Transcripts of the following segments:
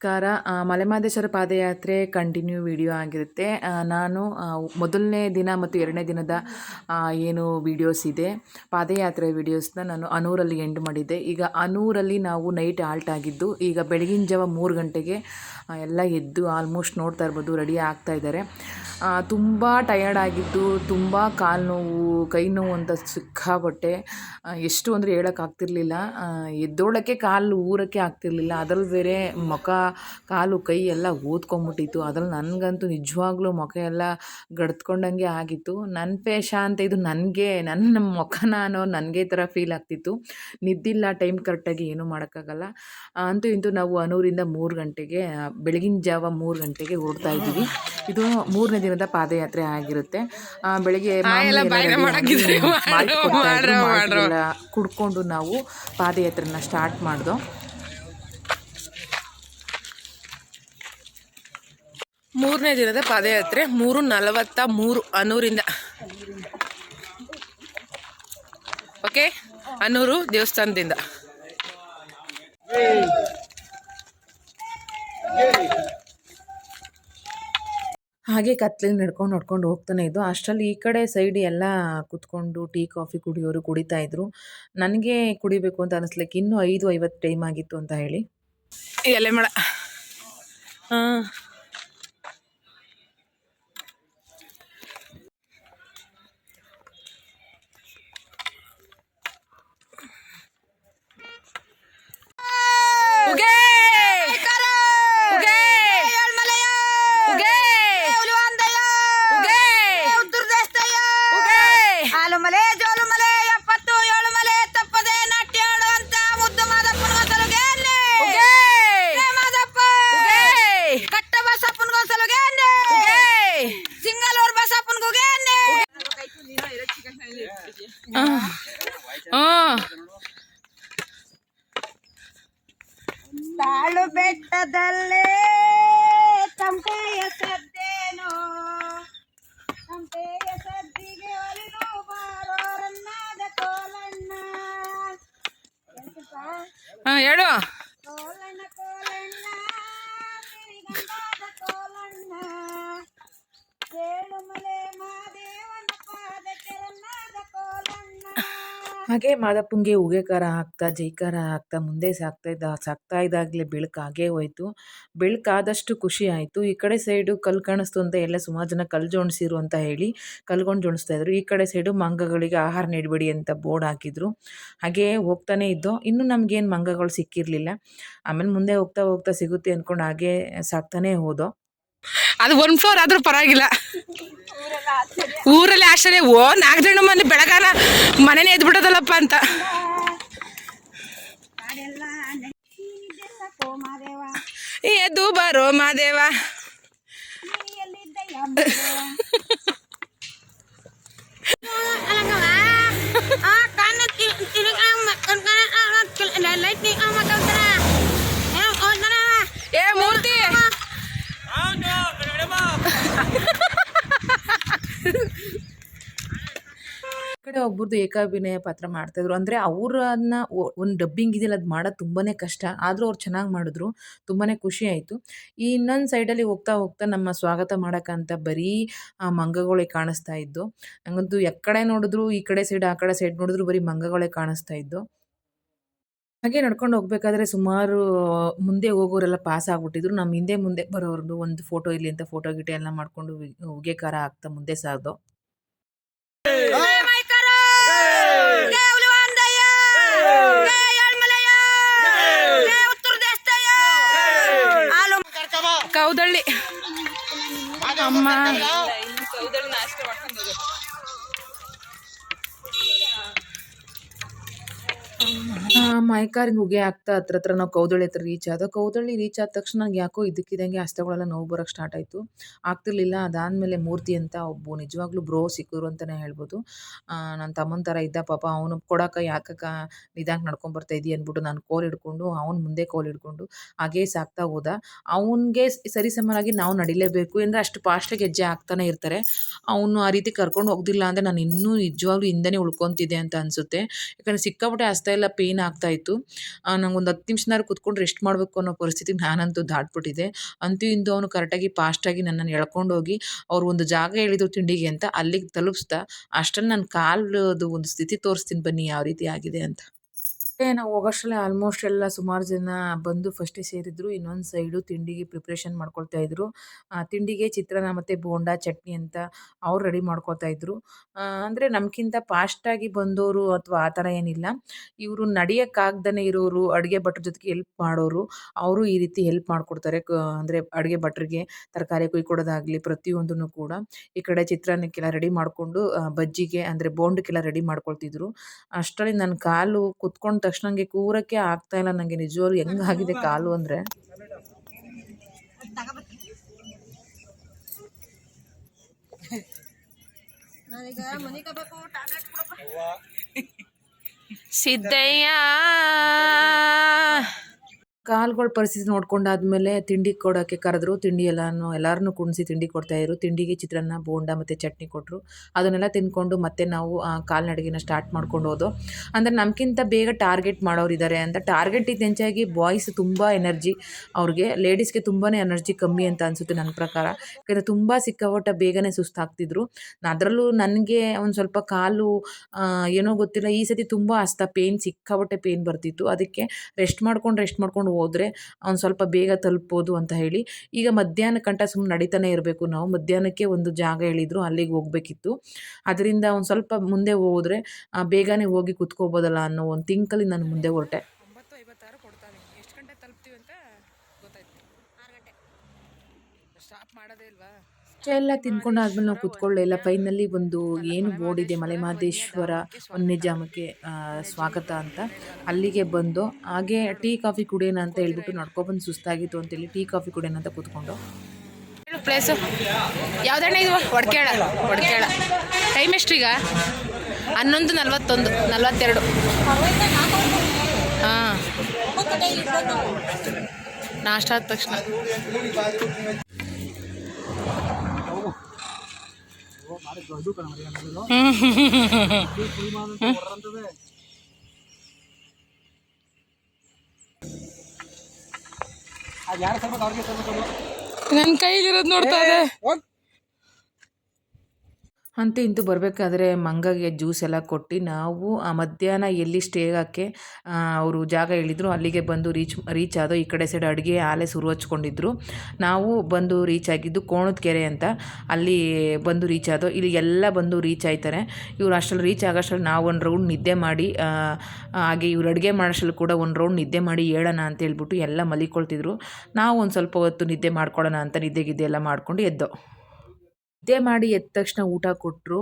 ನಮಸ್ಕಾರ. ಮಲೆಮಹದೇಶ್ವರ ಪಾದಯಾತ್ರೆ continue video ಆಗಿರುತ್ತೆ. ನಾನು ಮೊದಲನೇ ದಿನ ಮತ್ತು ಎರಡನೇ ದಿನದ ಏನು ವಿಡಿಯೋಸ್ ಇದೆ, ಪಾದಯಾತ್ರೆ ವಿಡಿಯೋಸ್ನ ನಾನು ಅನೂರಲ್ಲಿ ಎಂಡ್ ಮಾಡಿದ್ದೆ. ಈಗ ಅನೂರಲ್ಲಿ ನಾವು ನೈಟ್ ಆಲ್ಟ್ ಆಗಿದ್ದು, ಈಗ ಬೆಳಗಿನ ಜಾವ 3 ಗಂಟೆಗೆ ಎಲ್ಲ ಎದ್ದು ಆಲ್ಮೋಸ್ಟ್ ನೋಡ್ತಾ ಇರ್ಬೋದು ರೆಡಿ ಆಗ್ತಾ ಇದ್ದಾರೆ. ತುಂಬ ಟಯರ್ಡ್ ಆಗಿದ್ದು, ತುಂಬ ಕಾಲು ನೋವು, ಕೈ ನೋವು ಅಂತ ಸಿಕ್ಕಾಪಟ್ಟೆ. ಎಷ್ಟು ಅಂದರೆ ಹೇಳೋಕ್ಕಾಗ್ತಿರ್ಲಿಲ್ಲ. ಎದ್ದೋಳಕ್ಕೆ ಕಾಲು ಊರಕ್ಕೆ ಆಗ್ತಿರ್ಲಿಲ್ಲ. ಅದ್ರಲ್ಲಿ ಬೇರೆ ಮುಖ, ಕಾಲು, ಕೈ ಎಲ್ಲ ಊದ್ಕೊಂಬಿಟ್ಟಿತ್ತು. ಅದ್ರಲ್ಲಿ ನನಗಂತೂ ನಿಜವಾಗ್ಲೂ ಮುಖ ಎಲ್ಲ ಗಡ್ತ್ಕೊಂಡಂಗೆ ಆಗಿತ್ತು. ನನ್ನ ಪೇಶ ಅಂತ ಇದು ನನ್ನ ಮುಖನ ಅನ್ನೋ ನನಗೆ ಥರ ಫೀಲ್ ಆಗ್ತಿತ್ತು. ನಿದ್ದಿಲ್ಲ, ಟೈಮ್ ಕರೆಕ್ಟಾಗಿ ಏನೂ ಮಾಡೋಕ್ಕಾಗಲ್ಲ. ಅಂತೂ ಇಂತೂ ನಾವು ಅನೂರಿಂದ 3 ಗಂಟೆಗೆ, ಬೆಳಗಿನ ಜಾವ 3 ಗಂಟೆಗೆ ಹೊರಡ್ತಾ ಇದ್ದೀವಿ. ಇದು 3ನೇ ದಿನದ ಪಾದಯಾತ್ರೆ ಆಗಿರುತ್ತೆ. ಬೆಳಗ್ಗೆ ಕುಡ್ಕೊಂಡು ನಾವು ಪಾದಯಾತ್ರೆನ ಸ್ಟಾರ್ಟ್ ಮಾಡ್ದೋ. 3ನೇ ದಿನದ ಪಾದಯಾತ್ರೆ 3:43 ಅನೂರಿಂದ. ಓಕೆ, ಅನೂರು ದೇವಸ್ಥಾನದಿಂದ. ಹಾಗೆ ಕತ್ಲಲ್ಲಿ ನಡ್ಕೊಂಡು ಹೋಗ್ತಾನೆ ಇದ್ದು. ಅಷ್ಟರಲ್ಲಿ ಈ ಕಡೆ ಸೈಡ್ ಎಲ್ಲ ಕುತ್ಕೊಂಡು ಟೀ ಕಾಫಿ ಕುಡಿಯೋರು ಕುಡಿತಾ ಇದ್ರು. ನನಗೆ ಕುಡಿಬೇಕು ಅಂತ ಅನಿಸ್ಲಿಕ್ಕೆ ಇನ್ನೂ 5:50 ಟೈಮ್ ಆಗಿತ್ತು ಅಂತ ಹೇಳಿ ಎಲೆ ಮಳ. ತಾಳು ಬೆಟ್ಟದಲ್ಲೇ ತಂಪೆಯ ಸದ್ದೇನೋ, ತಂಪೆಯ ಸದ್ದಿಗೆ ಒಲಿದು ಬಾರೋರನ್ನಾದ ಕೋಲಣ್ಣ. ಹೇಳು. ಕೋಲಣ್ಣ ಕೋಲಣ್ಣ ಸಿರಿಗಂಧಾದ ಕೋಲಣ್ಣ, ಏಳುಮಲೆ ಮಾದೇವನ ಪಾದ ಕೆರನ್ನಾದ ಕೋಲಣ್ಣ. ಹಾಗೆ ಮಾದಪ್ಪಂಗೆ ಉಗೆಕಾರ ಹಾಕ್ತಾ, ಜೈಕಾರ ಹಾಕ್ತಾ ಮುಂದೆ ಸಾಕ್ತಾ ಇದ್ದಾಗಲೇ ಬೆಳಕಾಗೇ ಹೋಯ್ತು. ಬೆಳಕಾದಷ್ಟು ಖುಷಿ ಆಯಿತು. ಈ ಕಡೆ ಸೈಡು ಕಲ್ಲು ಕಾಣಿಸ್ತು ಅಂತ ಎಲ್ಲ ಸುಮಾರು ಜನ ಕಲ್ಲು ಜೋಡಿಸಿರು ಅಂತ ಹೇಳಿ ಕಲ್ಕೊಂಡು ಜೋಡಿಸ್ತಾ ಇದ್ರು. ಈ ಕಡೆ ಸೈಡು ಮಂಗಗಳಿಗೆ ಆಹಾರ ನೀಡಬೇಡಿ ಅಂತ ಬೋರ್ಡ್ ಹಾಕಿದ್ರು. ಹಾಗೇ ಹೋಗ್ತಾನೆ ಇದ್ದೋ. ಇನ್ನೂ ನಮಗೇನು ಮಂಗಗಳು ಸಿಕ್ಕಿರಲಿಲ್ಲ. ಆಮೇಲೆ ಮುಂದೆ ಹೋಗ್ತಾ ಹೋಗ್ತಾ ಸಿಗುತ್ತೆ ಅಂದ್ಕೊಂಡು ಹಾಗೆ ಸಾಕ್ತಾನೇ ಹೋದೋ. ಅದು 1 ಫ್ಲೋರ್ ಆದ್ರೂ ಪರವಾಗಿಲ್ಲ. ಊರಲ್ಲಿ ಆಶ್ಚರ್ಯ, 4 ಜನ ಮನೆ ಬೆಳಗಾನ ಮನೆನೇ ಎದ್ಬಿಟ್ಟದಲ್ಲಪ್ಪ ಅಂತ. ಎದ್ದು ಬರೋ ಮಾದೇವ. ಏ ಮೂರ್ತಿ, ಕಡೆ ಒಬ್ಬರದು ಏಕಾಭಿನಯ ಪಾತ್ರ ಮಾಡ್ತಾಯಿದ್ರು. ಅಂದರೆ ಅವರನ್ನ ಒಂದು ಡಬ್ಬಿಂಗ್ ಇದೆಯಲ್ಲ, ಅದು ಮಾಡೋದು ತುಂಬಾ ಕಷ್ಟ. ಆದರೂ ಅವ್ರು ಚೆನ್ನಾಗಿ ಮಾಡಿದ್ರು. ತುಂಬಾ ಖುಷಿ ಆಯಿತು. ಈ ಇನ್ನೊಂದು ಸೈಡಲ್ಲಿ ಹೋಗ್ತಾ ಹೋಗ್ತಾ ನಮ್ಮ ಸ್ವಾಗತ ಮಾಡೋಕ್ಕಂತ ಬರೀ ಮಂಗಗಳೇ ಕಾಣಿಸ್ತಾ ಇದ್ದು. ನನಗಂತೂ ಎಕ್ಕಡೆ ನೋಡಿದ್ರು, ಈ ಕಡೆ ಸೈಡ್ ಆ ಕಡೆ ಸೈಡ್ ನೋಡಿದ್ರು ಬರೀ ಮಂಗಗಳೇ ಕಾಣಿಸ್ತಾ ಇದ್ದು. ಹಾಗೆ ನಡ್ಕೊಂಡು ಹೋಗ್ಬೇಕಾದ್ರೆ ಸುಮಾರು ಮುಂದೆ ಹೋಗೋರೆಲ್ಲ ಪಾಸ್ ಆಗ್ಬಿಟ್ಟಿದ್ರು. ನಮ್ಮ ಹಿಂದೆ ಮುಂದೆ ಬರೋರ್ದು ಒಂದು ಫೋಟೋ ಇರಲಿ ಅಂತ ಫೋಟೋ ಗಿಟ ಎಲ್ಲ ಮಾಡಿಕೊಂಡು ಉಗೆಕಾರ ಹಾಕ್ತಾ ಮುಂದೆ ಸಾಗ್ದೋ. ಕೌದಳ್ಳಿ ಅಮ್ಮ ಮೈಕಾರಿಗೆ ಉಗೆ ಆಗ್ತಾ ಹತ್ರ ನಾವು ಕೌದಳ್ಳಿ ಹತ್ರ ರೀಚ್ ಆದ. ಕೌದಳ್ಳಿ ರೀಚ್ ಆದ ತಕ್ಷಣ ನನಗೆ ಯಾಕೋ ಇದ್ದಕ್ಕಿದ್ದಂಗೆ ಹಸ್ತಗಳೆಲ್ಲ ನೋವು ಬರೋಕ್ಕೆ ಸ್ಟಾರ್ಟ್ ಆಯಿತು. ಆಗ್ತಿರ್ಲಿಲ್ಲ. ಅದಾದಮೇಲೆ ಮೂರ್ತಿ ಅಂತ ಒಬ್ಬ ನಿಜವಾಗ್ಲೂ ಬ್ರೋ ಸಿಕ್ಕಿದ್ರು ಅಂತಲೇ ಹೇಳ್ಬೋದು. ನನ್ನ ತಮ್ಮನ ಥರ ಇದ್ದ. ಪಾಪ ಅವನು ಕೊಡೋಕೆ ಯಾಕಕ್ಕ ನಿಧಾನಕ್ಕೆ ನಡ್ಕೊಂಬರ್ತಾ ಇದೀಯ ಅಂದ್ಬಿಟ್ಟು ನಾನು ಕೋಲ್ ಹಿಡ್ಕೊಂಡು, ಅವ್ನು ಮುಂದೆ ಕೋಲ್ ಹಿಡ್ಕೊಂಡು ಹಾಗೇ ಸಾಕ್ತಾ ಹೋದ. ಅವನಿಗೆ ಸರಿಸಮನಾಗಿ ನಾವು ನಡಿಲೇಬೇಕು ಅಂದರೆ ಅಷ್ಟು ಫಾಸ್ಟಾಗಿ ಹೆಜ್ಜೆ ಆಗ್ತಾನೆ ಇರ್ತಾರೆ. ಅವನು ಆ ರೀತಿ ಕರ್ಕೊಂಡು ಹೋಗ್ದಿಲ್ಲ ಅಂದರೆ ನಾನು ಇನ್ನೂ ನಿಜವಾಗ್ಲೂ ಹಿಂದೆನೇ ಉಳ್ಕೊತಿದ್ದೆ ಅಂತ ಅನಿಸುತ್ತೆ. ಯಾಕಂದರೆ ಸಿಕ್ಕಾಪಟ್ಟೆ ಹಸ್ತ ಎಲ್ಲ ಪೇನ್ ಆಗ್ತಾ ಆಗ್ತಾಯಿತ್ತು. ನಂಗೊಂದು 10 ನಿಮಿಷನಾದ್ರು ಕೂತ್ಕೊಂಡು ರೆಸ್ಟ್ ಮಾಡಬೇಕು ಅನ್ನೋ ಪರಿಸ್ಥಿತಿಗೆ ನಾನಂತೂ ದಾಟ್ಬಿಟ್ಟಿದ್ದೆ. ಅಂತೂ ಇಂತೂ ಅವನು ಕರೆಕ್ಟಾಗಿ ಫಾಸ್ಟಾಗಿ ನನ್ನನ್ನು ಎಳ್ಕೊಂಡೋಗಿ ಅವ್ರು ಒಂದು ಜಾಗ ಹೇಳಿದ್ರು ತಿಂಡಿಗೆ ಅಂತ, ಅಲ್ಲಿಗೆ ತಲುಪಿಸ್ದ. ಅಷ್ಟರಲ್ಲಿ ನನ್ನ ಕಾಲದು ಒಂದು ಸ್ಥಿತಿ ತೋರಿಸ್ತೀನಿ ಬನ್ನಿ ಯಾವ ರೀತಿ ಆಗಿದೆ ಅಂತ. ನಾವು ಹೋಗೋಷ್ಟರಲ್ಲೇ ಆಲ್ಮೋಸ್ಟ್ ಎಲ್ಲ ಸುಮಾರು ಜನ ಬಂದು ಫಸ್ಟೇ ಸೇರಿದ್ರು. ಇನ್ನೊಂದು ಸೈಡು ತಿಂಡಿಗೆ ಪ್ರಿಪ್ರೇಷನ್ ಮಾಡ್ಕೊಳ್ತಾ ಇದ್ರು. ತಿಂಡಿಗೆ ಚಿತ್ರಾನ್ನ ಮತ್ತು ಬೋಂಡಾ, ಚಟ್ನಿ ಅಂತ ಅವ್ರು ರೆಡಿ ಮಾಡ್ಕೊಳ್ತಾ ಇದ್ರು. ಅಂದರೆ ನಮ್ಗಿಂತ ಫಾಸ್ಟಾಗಿ ಬಂದೋರು ಅಥವಾ ಆ ಥರ ಏನಿಲ್ಲ. ಇವರು ನಡೆಯೋಕ್ಕಾಗ್ದೇ ಇರೋರು, ಅಡುಗೆ ಭಟ್ರ ಜೊತೆಗೆ ಹೆಲ್ಪ್ ಮಾಡೋರು, ಅವರು ಈ ರೀತಿ ಹೆಲ್ಪ್ ಮಾಡಿಕೊಡ್ತಾರೆ. ಅಂದರೆ ಅಡುಗೆ ಭಟ್ರಿಗೆ ತರಕಾರಿ ಕೊಯ್ಕೊಡೋದಾಗಲಿ ಪ್ರತಿಯೊಂದನ್ನು ಕೂಡ. ಈ ಕಡೆ ಚಿತ್ರಾನ್ನಕ್ಕೆಲ್ಲ ರೆಡಿ ಮಾಡಿಕೊಂಡು ಬಜ್ಜಿಗೆ ಅಂದರೆ ಬೋಂಡಕ್ಕೆಲ್ಲ ರೆಡಿ ಮಾಡ್ಕೊಳ್ತಿದ್ರು. ಅಷ್ಟರಲ್ಲಿ ನನ್ನ ಕಾಲು ಕುತ್ಕೊಂಡ ತಕ್ಷಣ ನಂಗೆ ಕೂರಕ್ಕೆ ಆಗ್ತಾ ಇಲ್ಲ. ನನಗೆ ನಿಜವಾಗ್ಲೂ ಹೆಂಗಾಗಿದೆ ಕಾಲು ಅಂದರೆ ನಾನೀಗ ಮನೆಗೆ ಬೇಕು ಟ್ಯಾಬ್ಲೆಟ್ ಕೊಡಪ್ಪ. ಸಿದ್ದಯ್ಯ ಕಾಲುಗಳ ಪರಿಸ್ಥಿತಿ ನೋಡ್ಕೊಂಡಾದ್ಮೇಲೆ ತಿಂಡಿ ಕೊಡೋಕ್ಕೆ ಕರೆದ್ರು. ತಿಂಡಿ ಎಲ್ಲರನ್ನೂ ಕುಣಿಸಿ ತಿಂಡಿ ಕೊಡ್ತಾಯಿದ್ರು. ತಿಂಡಿಗೆ ಚಿತ್ರಾನ್ನ, ಬೋಂಡ ಮತ್ತು ಚಟ್ನಿ ಕೊಟ್ಟರು. ಅದನ್ನೆಲ್ಲ ತಿಂದ್ಕೊಂಡು ಮತ್ತೆ ನಾವು ಕಾಲ್ನಡಿಗೆನ ಸ್ಟಾರ್ಟ್ ಮಾಡ್ಕೊಂಡು ಹೋದೋ. ಅಂದರೆ ನಮಗಿಂತ ಬೇಗ ಟಾರ್ಗೆಟ್ ಮಾಡೋರಿದ್ದಾರೆ ಅಂತ. ಟಾರ್ಗೆಟಿಗೆ ಹೆಚ್ಚಾಗಿ ಬಾಯ್ಸ್ ತುಂಬ ಎನರ್ಜಿ ಅವ್ರಿಗೆ, ಲೇಡೀಸ್ಗೆ ತುಂಬಾ ಎನರ್ಜಿ ಕಮ್ಮಿ ಅಂತ ಅನಿಸುತ್ತೆ ನನ್ನ ಪ್ರಕಾರ. ಯಾಕಂದರೆ ತುಂಬ ಸಿಕ್ಕಾಪಟ್ಟೆ ಬೇಗನೆ ಸುಸ್ತಾಗ್ತಿದ್ರು. ಅದರಲ್ಲೂ ನನಗೆ ಒಂದು ಸ್ವಲ್ಪ ಕಾಲು ಏನೋ ಗೊತ್ತಿಲ್ಲ, ಈ ಸತಿ ತುಂಬ ಸಿಕ್ಕಾಪಟ್ಟೆ ಪೇಯ್ನ್ ಬರ್ತಿತ್ತು. ಅದಕ್ಕೆ ರೆಸ್ಟ್ ಮಾಡ್ಕೊಂಡು ಹೋದರೆ ಒಂದು ಸ್ವಲ್ಪ ಬೇಗ ತಲುಪ್ಬೋದು ಅಂತ ಹೇಳಿ ಈಗ ಮಧ್ಯಾಹ್ನ ಗಂಟ ಸುಮ್ಮನೆ ನಡೀತಾನೆ ಇರಬೇಕು ನಾವು. ಮಧ್ಯಾಹ್ನಕ್ಕೆ ಒಂದು ಜಾಗ ಹೇಳಿದ್ರು, ಅಲ್ಲಿಗೆ ಹೋಗಬೇಕಿತ್ತು. ಅದರಿಂದ ಒಂದು ಸ್ವಲ್ಪ ಮುಂದೆ ಹೋದರೆ ಬೇಗನೆ ಹೋಗಿ ಕುತ್ಕೋಬೋದಲ್ಲ ಅನ್ನೋ ಒಂದು ಥಿಂಕಲ್ಲಿ ನಾನು ಮುಂದೆ ಹೊರಟೆ. 9:56 ಕೊಡ್ತಾನೆ. ಎಷ್ಟು ಗಂಟೆ ತಲುಪ್ತೀವಿ ಅಂತ ಗೊತ್ತಾಯ್ತು. 6 ಗಂಟೆ ಸ್ಟಾಪ್ ಮಾಡೋದೇ ಇಲ್ವಾ? ಎಲ್ಲ ತಿಂದ್ಕೊಂಡಾದ್ಮೇಲೆ ನಾವು ಕುತ್ಕೊಳ್ಳೇ ಇಲ್ಲ. ಫೈನಲಿ ಒಂದು ಏನು ಬೋರ್ಡ್ ಇದೆ, ಮಲೆಮಹದೇಶ್ವರ ವನ್ಯಧಾಮಕ್ಕೆ ಸ್ವಾಗತ ಅಂತ, ಅಲ್ಲಿಗೆ ಬಂದು ಹಾಗೆ ಟೀ ಕಾಫಿ ಕುಡಿಯೋಣ ಅಂತ ಹೇಳ್ಬಿಟ್ಟು ನಡ್ಕೊಬಂದು ಸುಸ್ತಾಗಿತ್ತು ಅಂತೇಳಿ ಟೀ ಕಾಫಿ ಕುಡಿಯೋಣ ಅಂತ ಕೂತ್ಕೊಂಡು. ಪ್ಲೇಸು ಯಾವ್ದಣ್ಣ ಇದು? ಒಡ್ಕೇಳ. ಟೈಮ್ ಎಷ್ಟ್ರೀಗ? 11:41 ಹಾಂ. ನಾಷ್ಟ ಆದ ತಕ್ಷಣ ನನ್ನ ಕೈಲಿರೋದು ನೋಡ್ತಾ ಇದೆ. ಅಂತೂ ಇಂತೂ ಬರಬೇಕಾದ್ರೆ ಮಂಗಗೆ ಜ್ಯೂಸ್ ಎಲ್ಲ ಕೊಟ್ಟು ನಾವು ಮಧ್ಯಾಹ್ನ ಎಲ್ಲಿ ಸ್ಟೇ ಆಗೋಕ್ಕೆ ಅವರು ಜಾಗ ಹೇಳಿದ್ರು ಅಲ್ಲಿಗೆ ಬಂದು ರೀಚ್ ಆದೋ. ಈ ಕಡೆ ಸೈಡ್ ಅಡುಗೆ ಆಲೆ ಸುರು ಹಚ್ಕೊಂಡಿದ್ರು. ನಾವು ಬಂದು ರೀಚ್ ಆಗಿದ್ದು ಕೋಣದ ಕೆರೆ ಅಂತ, ಅಲ್ಲಿ ಬಂದು ರೀಚ್ ಆದೋ. ಇಲ್ಲಿ ಎಲ್ಲ ಬಂದು ರೀಚ್ ಆಯ್ತಾರೆ. ಇವ್ರು ಅಷ್ಟರಲ್ಲಿ ರೀಚ್ ಆಗೋಷ್ಟರಲ್ಲಿ ನಾವು ಒಂದು ರೌಂಡ್ ನಿದ್ದೆ ಮಾಡಿ, ಹಾಗೆ ಇವ್ರು ಅಡುಗೆ ಮಾಡೋಷ್ಟರಲ್ಲಿ ಕೂಡ ಒಂದು ರೌಂಡ್ ನಿದ್ದೆ ಮಾಡಿ ಹೇಳೋಣ ಅಂತ ಹೇಳ್ಬಿಟ್ಟು ಎಲ್ಲ ಮಲಿಕೊಳ್ತಿದ್ರು. ನಾವು ಒಂದು ಸ್ವಲ್ಪ ಹೊತ್ತು ನಿದ್ದೆ ಮಾಡ್ಕೊಳ್ಳೋಣ ಅಂತ ನಿದ್ದೆ ಎಲ್ಲ ಮಾಡ್ಕೊಂಡು ಎದ್ದೋ. ನಿದ್ದೆ ಮಾಡಿ ಎದ್ದ ತಕ್ಷಣ ಊಟ ಕೊಟ್ಟರು.